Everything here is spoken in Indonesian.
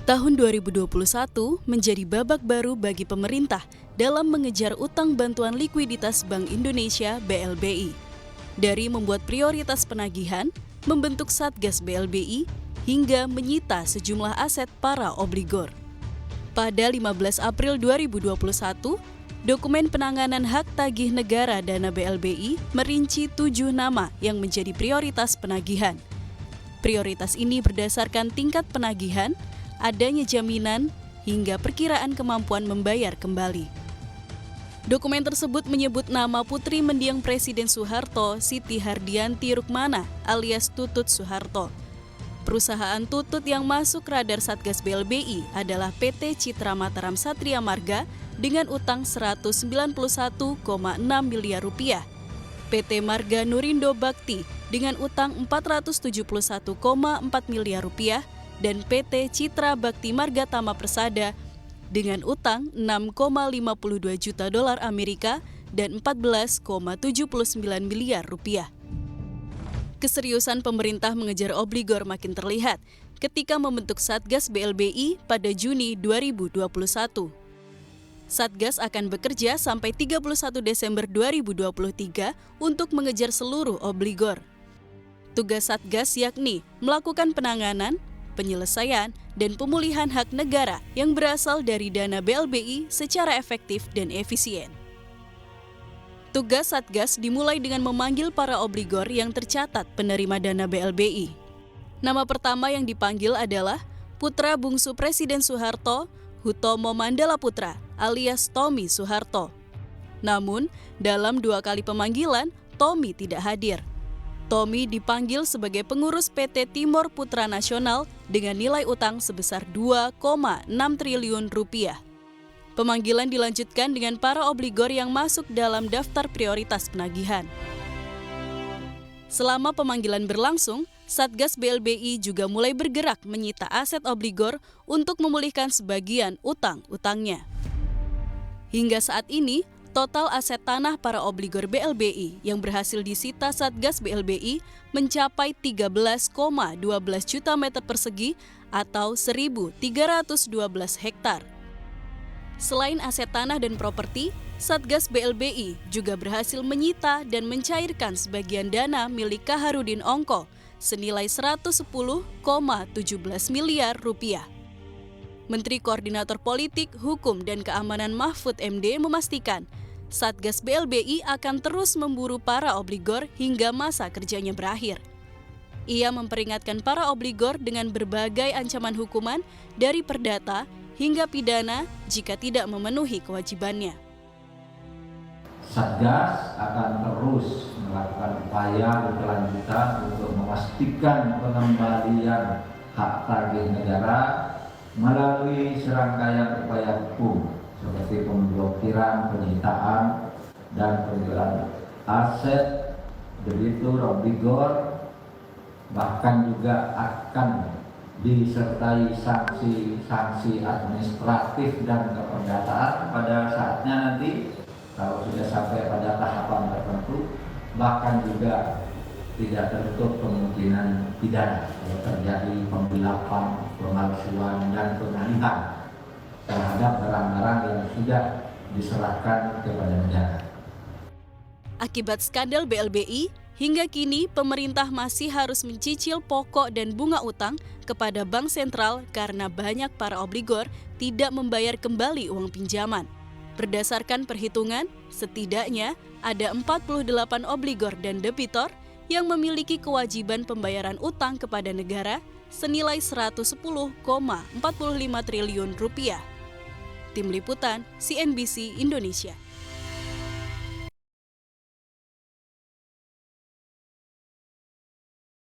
Tahun 2021 menjadi babak baru bagi pemerintah dalam mengejar utang bantuan likuiditas Bank Indonesia (BLBI. Dari membuat prioritas penagihan, membentuk Satgas BLBI, hingga menyita sejumlah aset para obligor. Pada 15 April 2021, dokumen penanganan hak tagih negara dana BLBI merinci 7 nama yang menjadi prioritas penagihan. Prioritas ini berdasarkan tingkat penagihan, adanya jaminan, hingga perkiraan kemampuan membayar kembali. Dokumen tersebut menyebut nama putri mendiang Presiden Soeharto, Siti Hardianti Rukmana alias Tutut Soeharto. Perusahaan Tutut yang masuk radar Satgas BLBI adalah PT Citra Mataram Satria Marga dengan utang Rp191,6 miliar, PT Marga Nurindo Bakti dengan utang Rp471,4 miliar, dan PT Citra Bakti Marga Tama Persada dengan utang $6,52 juta dan Rp14,79 miliar. Keseriusan pemerintah mengejar obligor makin terlihat ketika membentuk Satgas BLBI pada Juni 2021. Satgas akan bekerja sampai 31 Desember 2023 untuk mengejar seluruh obligor. Tugas Satgas yakni melakukan penanganan, penyelesaian, dan pemulihan hak negara yang berasal dari dana BLBI secara efektif dan efisien. Tugas Satgas dimulai dengan memanggil para obligor yang tercatat penerima dana BLBI. Nama pertama yang dipanggil adalah putra bungsu Presiden Soeharto, Hutomo Mandala Putra alias Tommy Soeharto. Namun, dalam 2 kali pemanggilan, Tommy tidak hadir. Tommy dipanggil sebagai pengurus PT Timor Putra Nasional dengan nilai utang sebesar Rp2,6 triliun. Pemanggilan dilanjutkan dengan para obligor yang masuk dalam daftar prioritas penagihan. Selama pemanggilan berlangsung, Satgas BLBI juga mulai bergerak menyita aset obligor untuk memulihkan sebagian utang-utangnya. Hingga saat ini, total aset tanah para obligor BLBI yang berhasil disita Satgas BLBI mencapai 13,12 juta meter persegi atau 1.312 hektar. Selain aset tanah dan properti, Satgas BLBI juga berhasil menyita dan mencairkan sebagian dana milik Kaharudin Ongko senilai Rp110,17 miliar. Menteri Koordinator Politik, Hukum, dan Keamanan Mahfud MD memastikan Satgas BLBI akan terus memburu para obligor hingga masa kerjanya berakhir. Ia memperingatkan para obligor dengan berbagai ancaman hukuman dari perdata hingga pidana jika tidak memenuhi kewajibannya. Satgas akan terus melakukan upaya berkelanjutan untuk memastikan pengembalian hak tagih negara melalui serangkaian upaya hukum seperti pemblokiran, penyitaan, dan penjualan aset debitur obligor, bahkan juga akan disertai sanksi administratif dan keperdataan pada saatnya nanti kalau sudah sampai pada tahapan tertentu, bahkan juga tidak tertutup kemungkinan pidana kalau terjadi penghilapan, pemalsuan, dan pengalihan terhadap barang-barang yang sudah diserahkan kepada negara. Akibat skandal BLBI, hingga kini pemerintah masih harus mencicil pokok dan bunga utang kepada Bank Sentral karena banyak para obligor tidak membayar kembali uang pinjaman. Berdasarkan perhitungan, setidaknya ada 48 obligor dan debitor yang memiliki kewajiban pembayaran utang kepada negara senilai Rp110,45 triliun. Tim Liputan CNBC Indonesia.